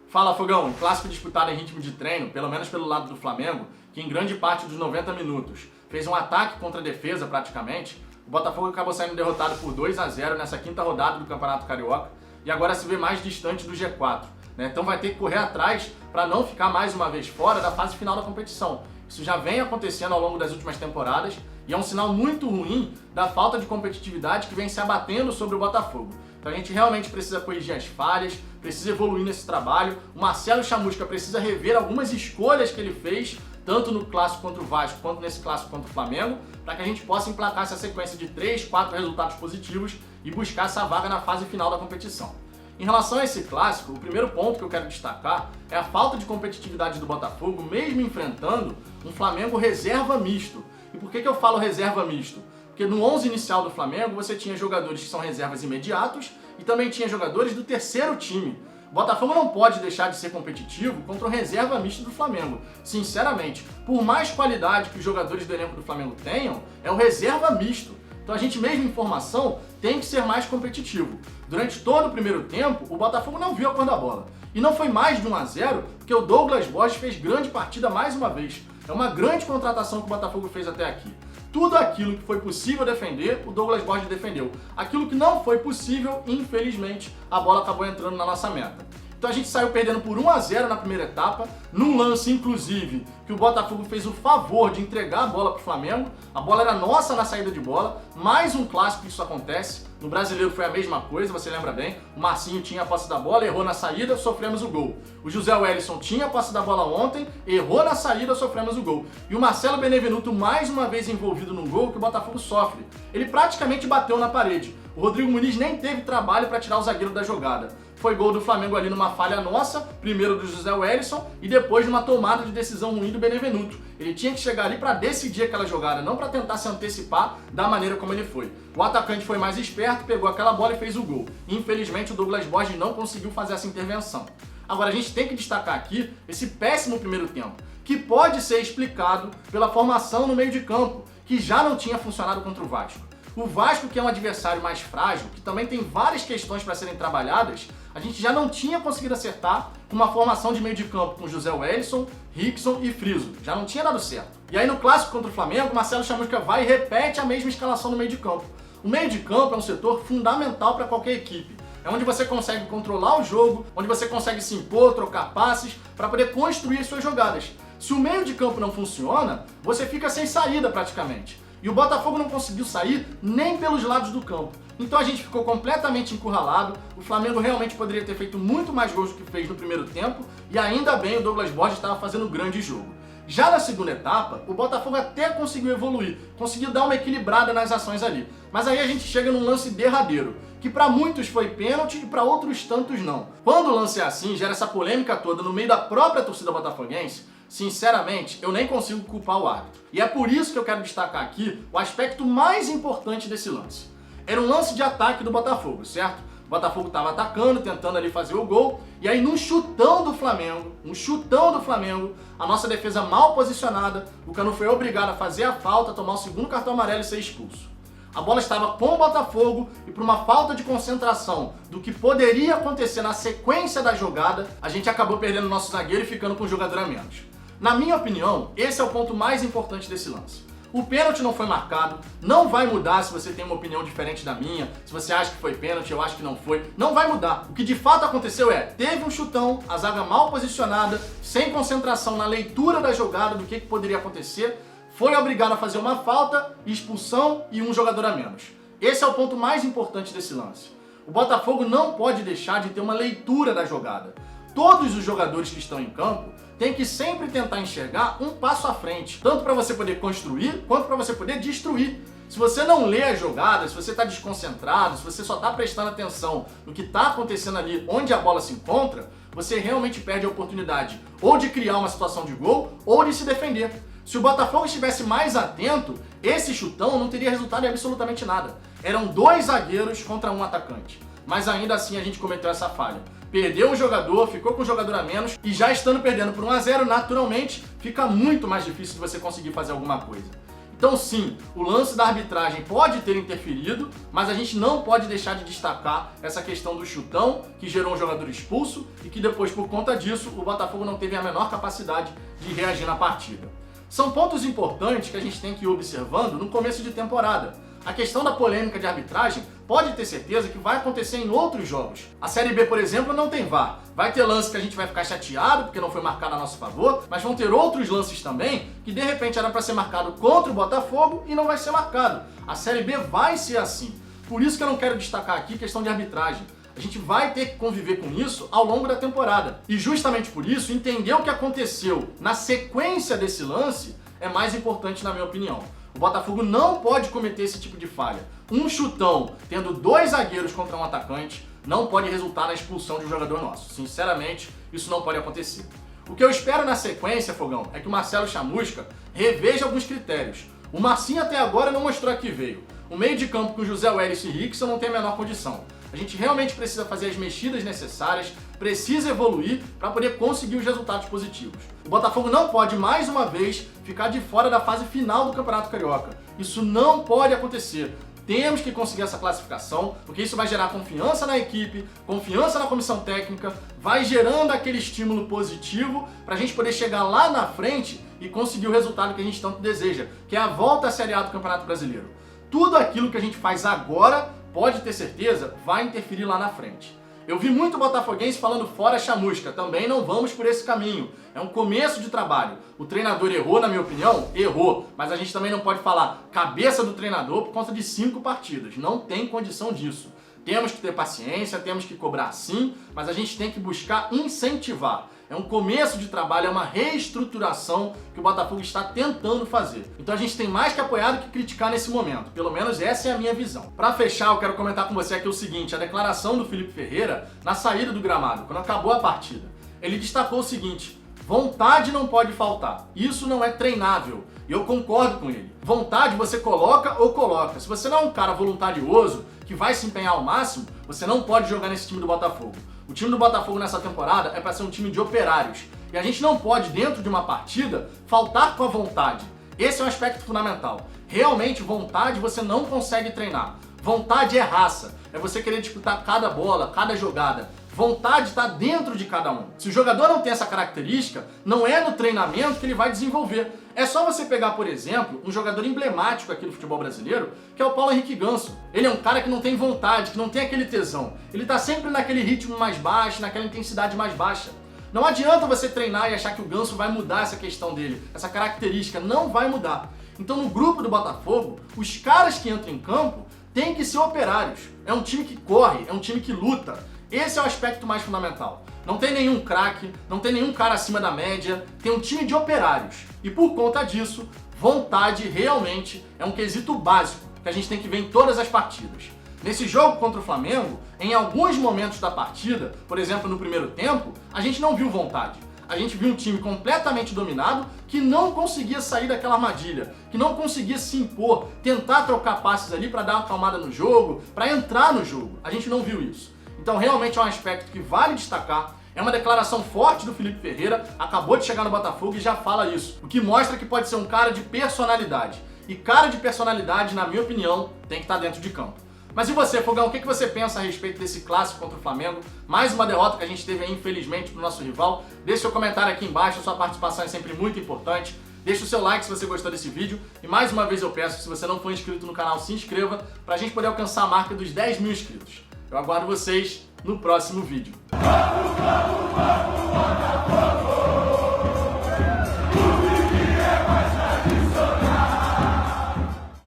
Fala, Fogão! Clássico disputado em ritmo de treino, pelo menos pelo lado do Flamengo, que em grande parte dos 90 minutos fez um ataque contra a defesa praticamente. O Botafogo acabou saindo derrotado por 2-0 nessa quinta rodada do Campeonato Carioca e agora se vê mais distante do G4. Então vai ter que correr atrás para não ficar mais uma vez fora da fase final da competição. Isso já vem acontecendo ao longo das últimas temporadas e é um sinal muito ruim da falta de competitividade que vem se abatendo sobre o Botafogo. Então a gente realmente precisa corrigir as falhas, precisa evoluir nesse trabalho. O Marcelo Chamusca precisa rever algumas escolhas que ele fez, tanto no clássico contra o Vasco, quanto nesse clássico contra o Flamengo, para que a gente possa emplacar essa sequência de 3, 4 resultados positivos e buscar essa vaga na fase final da competição. Em relação a esse clássico, o primeiro ponto que eu quero destacar é a falta de competitividade do Botafogo, mesmo enfrentando um Flamengo reserva misto. E por que eu falo reserva misto? Porque no 11 inicial do Flamengo você tinha jogadores que são reservas imediatos e também tinha jogadores do terceiro time. O Botafogo não pode deixar de ser competitivo contra o reserva misto do Flamengo. Sinceramente, por mais qualidade que os jogadores do elenco do Flamengo tenham, é o reserva misto. Então a gente mesmo em formação tem que ser mais competitivo. Durante todo o primeiro tempo, o Botafogo não viu a cor da bola. E não foi mais de 1-0, porque o Douglas Borges fez grande partida mais uma vez. É uma grande contratação que o Botafogo fez até aqui. Tudo aquilo que foi possível defender, o Douglas Borges defendeu. Aquilo que não foi possível, infelizmente, a bola acabou entrando na nossa meta. Então a gente saiu perdendo por 1-0 na primeira etapa, num lance, inclusive, que o Botafogo fez o favor de entregar a bola para o Flamengo. A bola era nossa na saída de bola, mais um clássico que isso acontece. No Brasileiro foi a mesma coisa, você lembra bem? O Marcinho tinha a posse da bola, errou na saída, sofremos o gol. O José Wellison tinha a posse da bola ontem, errou na saída, sofremos o gol. E o Marcelo Benevenuto mais uma vez envolvido num gol que o Botafogo sofre. Ele praticamente bateu na parede. O Rodrigo Muniz nem teve trabalho para tirar o zagueiro da jogada. Foi gol do Flamengo ali numa falha nossa, primeiro do José Wellison e depois de uma tomada de decisão ruim do Benevenuto. Ele tinha que chegar ali para decidir aquela jogada, não para tentar se antecipar da maneira como ele foi. O atacante foi mais esperto, pegou aquela bola e fez o gol. Infelizmente o Douglas Borges não conseguiu fazer essa intervenção. Agora a gente tem que destacar aqui esse péssimo primeiro tempo, que pode ser explicado pela formação no meio de campo, que já não tinha funcionado contra o Vasco. O Vasco, que é um adversário mais frágil, que também tem várias questões para serem trabalhadas, a gente já não tinha conseguido acertar com uma formação de meio de campo com José Wellison, Rickson e Friso. Já não tinha dado certo. E aí no clássico contra o Flamengo, Marcelo Chamusca vai e repete a mesma escalação no meio de campo. O meio de campo é um setor fundamental para qualquer equipe. É onde você consegue controlar o jogo, onde você consegue se impor, trocar passes, para poder construir as suas jogadas. Se o meio de campo não funciona, você fica sem saída praticamente. E o Botafogo não conseguiu sair nem pelos lados do campo. Então a gente ficou completamente encurralado. O Flamengo realmente poderia ter feito muito mais gols do que fez no primeiro tempo. E ainda bem o Douglas Borges estava fazendo um grande jogo. Já na segunda etapa, o Botafogo até conseguiu evoluir. Conseguiu dar uma equilibrada nas ações ali. Mas aí a gente chega num lance derradeiro, que para muitos foi pênalti e para outros tantos não. Quando o lance é assim, gera essa polêmica toda no meio da própria torcida botafoguense, sinceramente, eu nem consigo culpar o árbitro. E é por isso que eu quero destacar aqui o aspecto mais importante desse lance. Era um lance de ataque do Botafogo, certo? O Botafogo estava atacando, tentando ali fazer o gol, e aí num chutão do Flamengo, a nossa defesa mal posicionada, o Canu foi obrigado a fazer a falta, tomar o segundo cartão amarelo e ser expulso. A bola estava com o Botafogo e por uma falta de concentração do que poderia acontecer na sequência da jogada, a gente acabou perdendo o nosso zagueiro e ficando com um jogador a menos. Na minha opinião, esse é o ponto mais importante desse lance. O pênalti não foi marcado, não vai mudar se você tem uma opinião diferente da minha, se você acha que foi pênalti, eu acho que não foi, não vai mudar. O que de fato aconteceu teve um chutão, a zaga mal posicionada, sem concentração na leitura da jogada, do que poderia acontecer, foi obrigado a fazer uma falta, expulsão e um jogador a menos. Esse é o ponto mais importante desse lance. O Botafogo não pode deixar de ter uma leitura da jogada. Todos os jogadores que estão em campo têm que sempre tentar enxergar um passo à frente, tanto para você poder construir, quanto para você poder destruir. Se você não lê a jogada, se você está desconcentrado, se você só está prestando atenção no que está acontecendo ali onde a bola se encontra, você realmente perde a oportunidade ou de criar uma situação de gol ou de se defender. Se o Botafogo estivesse mais atento, esse chutão não teria resultado em absolutamente nada. Eram 2 zagueiros contra 1 atacante. Mas ainda assim a gente cometeu essa falha. Perdeu um jogador, ficou com um jogador a menos e já estando perdendo por 1-0, naturalmente, fica muito mais difícil de você conseguir fazer alguma coisa. Então sim, o lance da arbitragem pode ter interferido, mas a gente não pode deixar de destacar essa questão do chutão, que gerou um jogador expulso e que depois, por conta disso, o Botafogo não teve a menor capacidade de reagir na partida. São pontos importantes que a gente tem que ir observando no começo de temporada. A questão da polêmica de arbitragem pode ter certeza que vai acontecer em outros jogos. A Série B, por exemplo, não tem VAR. Vai ter lance que a gente vai ficar chateado porque não foi marcado a nosso favor, mas vão ter outros lances também que de repente era para ser marcado contra o Botafogo e não vai ser marcado. A Série B vai ser assim. Por isso que eu não quero destacar aqui questão de arbitragem. A gente vai ter que conviver com isso ao longo da temporada. E justamente por isso, entender o que aconteceu na sequência desse lance é mais importante na minha opinião. O Botafogo não pode cometer esse tipo de falha. Um chutão, tendo 2 zagueiros contra um atacante, não pode resultar na expulsão de um jogador nosso. Sinceramente, isso não pode acontecer. O que eu espero na sequência, Fogão, é que o Marcelo Chamusca reveja alguns critérios. O Marcinho até agora não mostrou a que veio. O meio de campo com José Welles e Rickson não tem a menor condição. A gente realmente precisa fazer as mexidas necessárias, precisa evoluir para poder conseguir os resultados positivos. O Botafogo não pode, mais uma vez, ficar de fora da fase final do Campeonato Carioca. Isso não pode acontecer. Temos que conseguir essa classificação, porque isso vai gerar confiança na equipe, confiança na comissão técnica, vai gerando aquele estímulo positivo para a gente poder chegar lá na frente e conseguir o resultado que a gente tanto deseja, que é a volta à Série A do Campeonato Brasileiro. Tudo aquilo que a gente faz agora, pode ter certeza, vai interferir lá na frente. Eu vi muito botafoguense falando fora Chamusca, também não vamos por esse caminho. É um começo de trabalho. O treinador errou, na minha opinião? Errou. Mas a gente também não pode falar cabeça do treinador por conta de 5 partidas. Não tem condição disso. Temos que ter paciência, temos que cobrar sim, mas a gente tem que buscar incentivar. É um começo de trabalho, é uma reestruturação que o Botafogo está tentando fazer. Então a gente tem mais que apoiar do que criticar nesse momento. Pelo menos essa é a minha visão. Para fechar, eu quero comentar com você aqui o seguinte, a declaração do Felipe Ferreira na saída do gramado, quando acabou a partida. Ele destacou o seguinte: vontade não pode faltar. Isso não é treinável. E eu concordo com ele. Vontade você coloca ou coloca. Se você não é um cara voluntarioso, que vai se empenhar ao máximo, você não pode jogar nesse time do Botafogo. O time do Botafogo nessa temporada é para ser um time de operários. E a gente não pode, dentro de uma partida, faltar com a vontade. Esse é um aspecto fundamental. Realmente, vontade você não consegue treinar. Vontade é raça. É você querer disputar cada bola, cada jogada. Vontade está dentro de cada um. Se o jogador não tem essa característica, não é no treinamento que ele vai desenvolver. É só você pegar, por exemplo, um jogador emblemático aqui do futebol brasileiro, que é o Paulo Henrique Ganso. Ele é um cara que não tem vontade, que não tem aquele tesão. Ele está sempre naquele ritmo mais baixo, naquela intensidade mais baixa. Não adianta você treinar e achar que o Ganso vai mudar essa questão dele, essa característica, não vai mudar. Então no grupo do Botafogo, os caras que entram em campo têm que ser operários. É um time que corre, é um time que luta. Esse é o aspecto mais fundamental. Não tem nenhum craque, não tem nenhum cara acima da média, tem um time de operários. E por conta disso, vontade realmente é um quesito básico que a gente tem que ver em todas as partidas. Nesse jogo contra o Flamengo, em alguns momentos da partida, por exemplo no primeiro tempo, a gente não viu vontade. A gente viu um time completamente dominado que não conseguia sair daquela armadilha, que não conseguia se impor, tentar trocar passes ali para dar uma acalmada no jogo, para entrar no jogo. A gente não viu isso. Então realmente é um aspecto que vale destacar. É uma declaração forte do Felipe Ferreira, acabou de chegar no Botafogo e já fala isso, o que mostra que pode ser um cara de personalidade. E cara de personalidade, na minha opinião, tem que estar dentro de campo. Mas e você, Fogão, o que você pensa a respeito desse clássico contra o Flamengo? Mais uma derrota que a gente teve aí, infelizmente, pro nosso rival. Deixe seu comentário aqui embaixo, sua participação é sempre muito importante. Deixe o seu like se você gostou desse vídeo. E mais uma vez eu peço, se você não for inscrito no canal, se inscreva pra gente poder alcançar a marca dos 10 mil inscritos. Eu aguardo vocês no próximo vídeo.